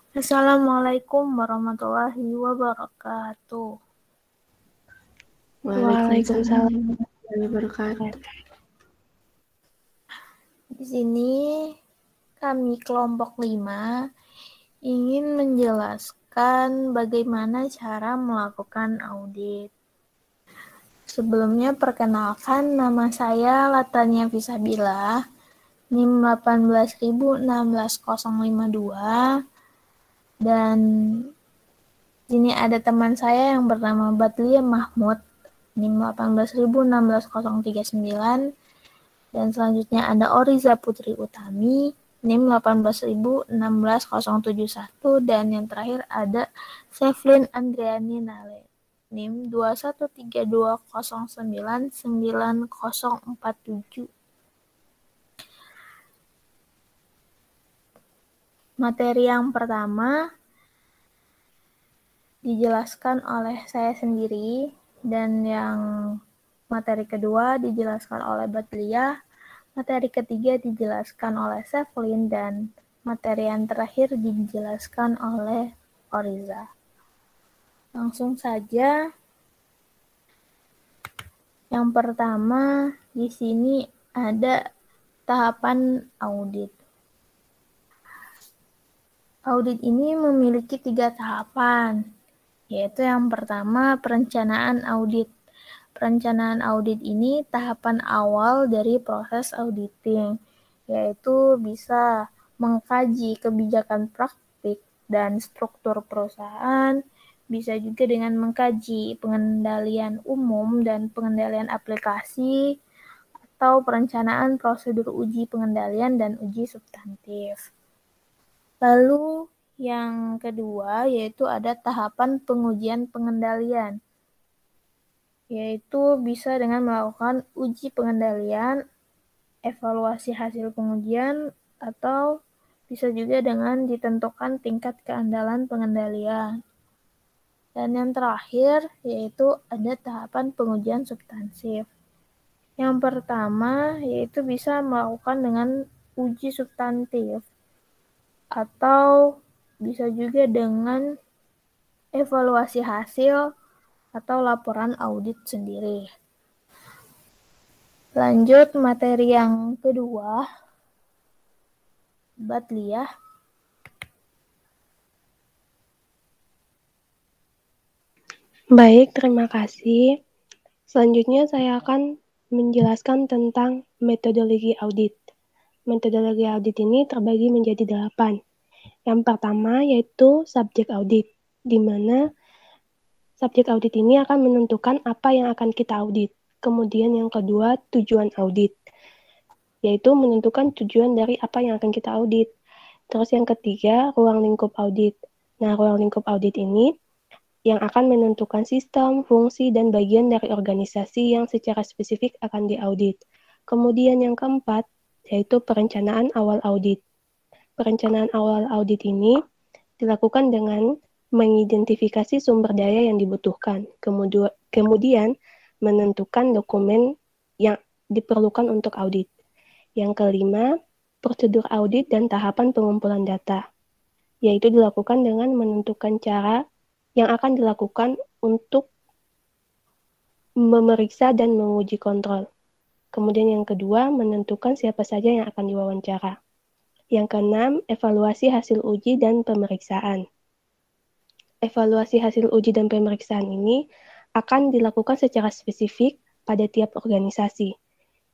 Assalamualaikum warahmatullahi wabarakatuh. Waalaikumsalam warahmatullahi wabarakatuh. Di sini kami kelompok 5 ingin menjelaskan bagaimana cara melakukan audit. Sebelumnya perkenalkan, nama saya Latania Fisabila, NIM 1816052, dan sini ada teman saya yang bernama Batlia Mahmud, NIM 1801639, dan selanjutnya ada Oriza Putri Utami, NIM 1801671, dan yang terakhir ada Sevlin Andriani Nale, NIM 21320999047. Materi yang pertama dijelaskan oleh saya sendiri, dan yang materi kedua dijelaskan oleh Batlia, materi ketiga dijelaskan oleh Sevlin, dan materi yang terakhir dijelaskan oleh Oriza. Langsung saja. Yang pertama, di sini ada tahapan audit. Audit ini memiliki 3 tahapan, yaitu yang pertama perencanaan audit. Perencanaan audit ini tahapan awal dari proses auditing, yaitu bisa mengkaji kebijakan praktik dan struktur perusahaan, bisa juga dengan mengkaji pengendalian umum dan pengendalian aplikasi, atau perencanaan prosedur uji pengendalian dan uji substantif. Lalu yang kedua yaitu ada tahapan pengujian pengendalian, yaitu bisa dengan melakukan uji pengendalian, evaluasi hasil pengujian, atau bisa juga dengan ditentukan tingkat keandalan pengendalian. Dan yang terakhir yaitu ada tahapan pengujian substansif. Yang pertama yaitu bisa melakukan dengan uji substantif, atau bisa juga dengan evaluasi hasil atau laporan audit sendiri. Lanjut materi yang kedua, Batlia. Baik, terima kasih. Selanjutnya saya akan menjelaskan tentang metodologi audit. Metodologi audit ini terbagi menjadi 8. Yang pertama yaitu subjek audit, di mana subjek audit ini akan menentukan apa yang akan kita audit. Kemudian yang kedua, tujuan audit, yaitu menentukan tujuan dari apa yang akan kita audit. Terus yang ketiga, ruang lingkup audit. Nah, ruang lingkup audit ini yang akan menentukan sistem, fungsi, dan bagian dari organisasi yang secara spesifik akan diaudit. Kemudian yang keempat, yaitu perencanaan awal audit. Perencanaan awal audit ini dilakukan dengan mengidentifikasi sumber daya yang dibutuhkan, kemudian menentukan dokumen yang diperlukan untuk audit. Yang kelima, prosedur audit dan tahapan pengumpulan data, yaitu dilakukan dengan menentukan cara yang akan dilakukan untuk memeriksa dan menguji kontrol. Kemudian yang kedua, menentukan siapa saja yang akan diwawancara. Yang keenam, evaluasi hasil uji dan pemeriksaan. Evaluasi hasil uji dan pemeriksaan ini akan dilakukan secara spesifik pada tiap organisasi.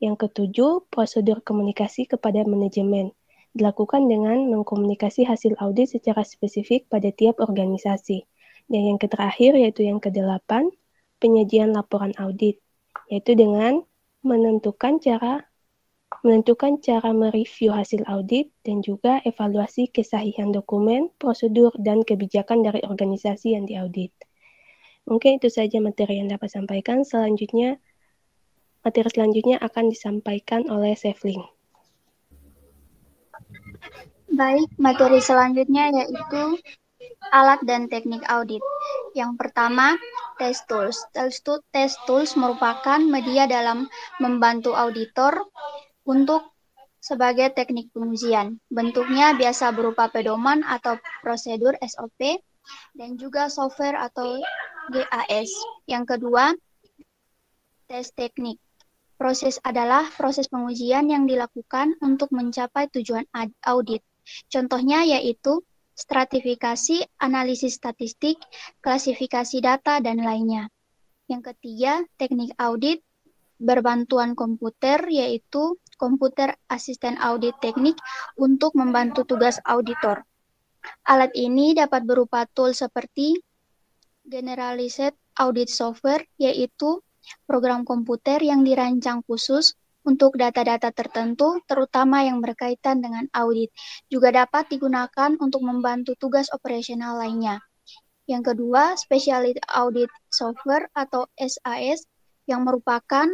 Yang ketujuh, prosedur komunikasi kepada manajemen. Dilakukan dengan mengkomunikasi hasil audit secara spesifik pada tiap organisasi. Dan yang terakhir yaitu yang kedelapan, penyajian laporan audit, yaitu dengan menentukan cara mereview hasil audit dan juga evaluasi kesahihan dokumen, prosedur, dan kebijakan dari organisasi yang diaudit. Mungkin itu saja materi yang dapat sampaikan. Materi selanjutnya akan disampaikan oleh Sevlin. Baik, materi selanjutnya yaitu alat dan teknik audit. Yang pertama, test tools. Test tools merupakan media dalam membantu auditor untuk sebagai teknik pengujian. Bentuknya biasa berupa pedoman atau prosedur SOP dan juga software atau GAS. Yang kedua, tes teknik. Proses adalah proses pengujian yang dilakukan untuk mencapai tujuan audit. Contohnya yaitu stratifikasi, analisis statistik, klasifikasi data, dan lainnya. Yang ketiga, teknik audit berbantuan komputer, yaitu komputer asisten audit teknik untuk membantu tugas auditor. Alat ini dapat berupa tool seperti Generalized Audit Software, yaitu program komputer yang dirancang khusus untuk data-data tertentu, terutama yang berkaitan dengan audit. Juga dapat digunakan untuk membantu tugas operasional lainnya. Yang kedua, Specialist Audit Software atau SAS, yang merupakan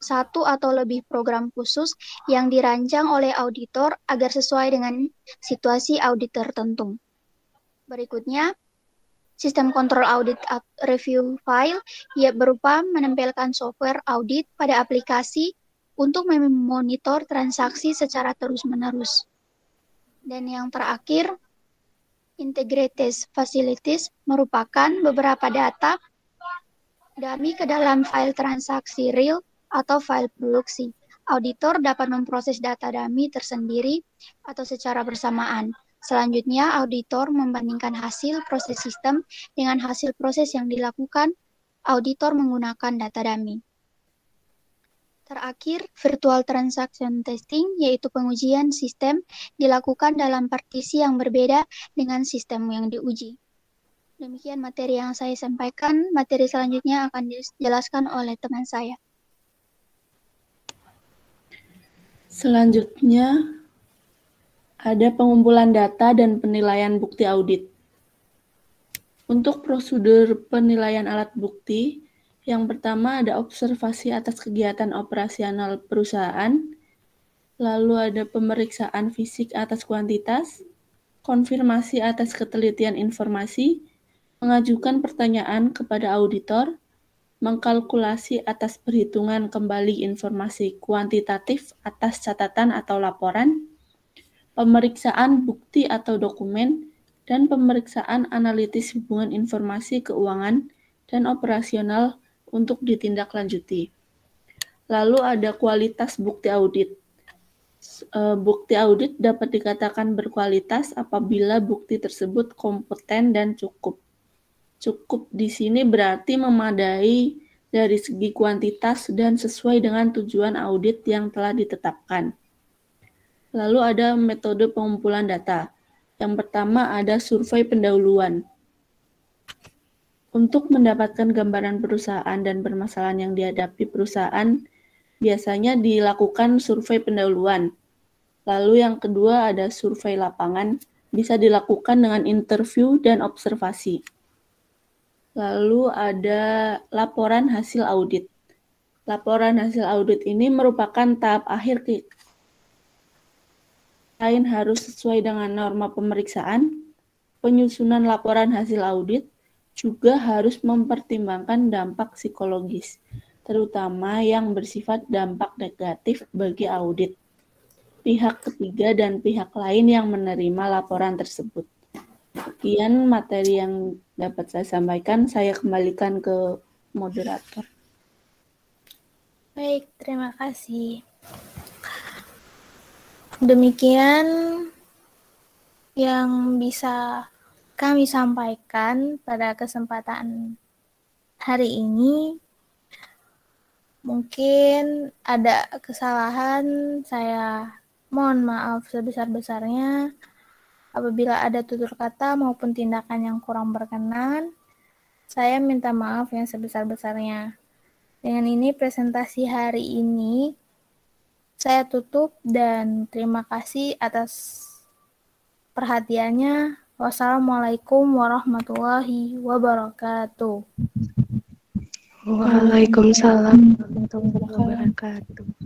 satu atau lebih program khusus yang dirancang oleh auditor agar sesuai dengan situasi audit tertentu. Berikutnya, sistem kontrol audit review file, ia berupa menempelkan software audit pada aplikasi untuk memonitor transaksi secara terus-menerus. Dan yang terakhir, Integrated Facilities merupakan beberapa data dummy ke dalam file transaksi real atau file produksi. Auditor dapat memproses data dummy tersendiri atau secara bersamaan. Selanjutnya, auditor membandingkan hasil proses sistem dengan hasil proses yang dilakukan auditor menggunakan data dummy. Terakhir, virtual transaction testing, yaitu pengujian sistem dilakukan dalam partisi yang berbeda dengan sistem yang diuji. Demikian materi yang saya sampaikan. Materi selanjutnya akan dijelaskan oleh teman saya. Selanjutnya, ada pengumpulan data dan penilaian bukti audit. Untuk prosedur penilaian alat bukti, yang pertama ada observasi atas kegiatan operasional perusahaan, lalu ada pemeriksaan fisik atas kuantitas, konfirmasi atas ketelitian informasi, mengajukan pertanyaan kepada auditor, mengkalkulasi atas perhitungan kembali informasi kuantitatif atas catatan atau laporan, pemeriksaan bukti atau dokumen, dan pemeriksaan analitis hubungan informasi keuangan dan operasional untuk ditindaklanjuti. Lalu ada kualitas bukti audit. Bukti audit dapat dikatakan berkualitas apabila bukti tersebut kompeten dan cukup. Cukup di sini berarti memadai dari segi kuantitas dan sesuai dengan tujuan audit yang telah ditetapkan. Lalu ada metode pengumpulan data. Yang pertama ada survei pendahuluan. Untuk mendapatkan gambaran perusahaan dan permasalahan yang dihadapi perusahaan, biasanya dilakukan survei pendahuluan. Lalu yang kedua ada survei lapangan, bisa dilakukan dengan interview dan observasi. Lalu ada laporan hasil audit. Laporan hasil audit ini merupakan tahap akhir selain harus sesuai dengan norma pemeriksaan, penyusunan laporan hasil audit juga harus mempertimbangkan dampak psikologis, terutama yang bersifat dampak negatif bagi audit, pihak ketiga dan pihak lain yang menerima laporan tersebut. Sekian materi yang dapat saya sampaikan. Saya kembalikan ke moderator. Baik, terima kasih. Demikian yang bisa kami sampaikan pada kesempatan hari ini. Mungkin ada kesalahan, saya mohon maaf sebesar-besarnya. Apabila ada tutur kata maupun tindakan yang kurang berkenan, saya minta maaf yang sebesar-besarnya. Dengan ini presentasi hari ini saya tutup dan terima kasih atas perhatiannya. Wassalamualaikum warahmatullahi wabarakatuh. Waalaikumsalam warahmatullahi wabarakatuh.